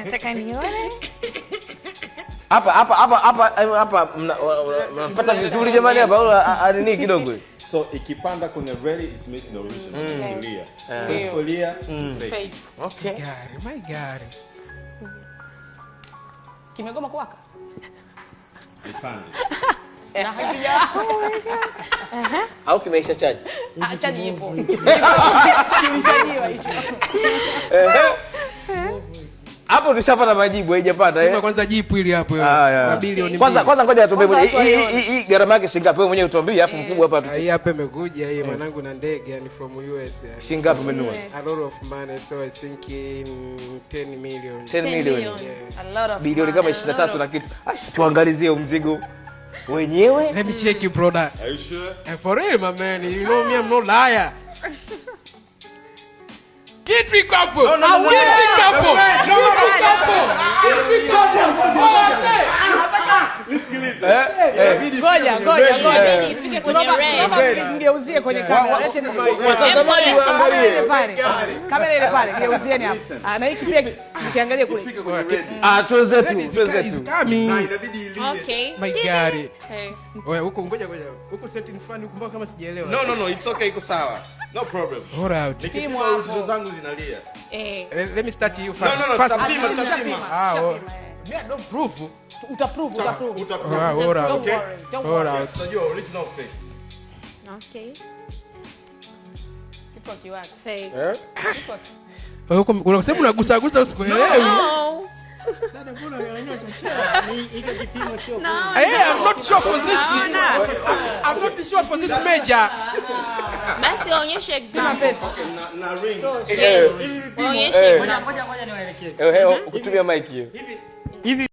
Nataka nione. Hapa mnapata vizuri jamani hapa au nini kidogo. So ikipanda kwenye rally it means the original clear. So clear fake. Okay. My God. Kimegoma kuwaka. Ipande. Na hakija. Au kimeisha charge? Charge ipo. Kimchajiwa hicho. Hapo tushapata majibu haijapata Kwanza jipu ili hapo mabilioni. Kwanza ngoja atuambie hii gharama yake shilingi ngapi? Wewe mwenyewe utuambie afu mkubwa hapa. Hii hapa imekuja hii mwanangu na ndege yani from US yani. Shilingi ngapi umenunua? A lot of money, so I think in 10 million. 10 million. A lot of Bilioni kama 23 na kitu. Tuangalizie mzigo wenyewe. Let me check you brother. Are you sure? For real my man, you know me I'm no liar. Get me couple. No. Ngoja. Ngeuzie kwenye kamera. Watazamaji waangalie pale. Kamera ile pale, ngeuzieni hapa. Na hiki pia nikiangalia kule. Tuenzetu. Inabidi ilie. Okay. My God. Wewe huko ngoja. Huko setting fund ukumbuka kama sijaelewa. No, it's okay, iko sawa. No problem. All right. Nikipiga original zangu zinalia. Let me start you first. Tutapima. Yeah, no proof. Utaprove. All right. So you original fake. Okay. Kipo kiwaka. Fake. Huko unasema unagusa usikuelewi. No. I'm not sure for this. I'm not sure for this major. Basi onyesha example. Na ring. Yes. Onyesha. Ngoja niwaelekeze. Kutumia mic hiyo. Hivi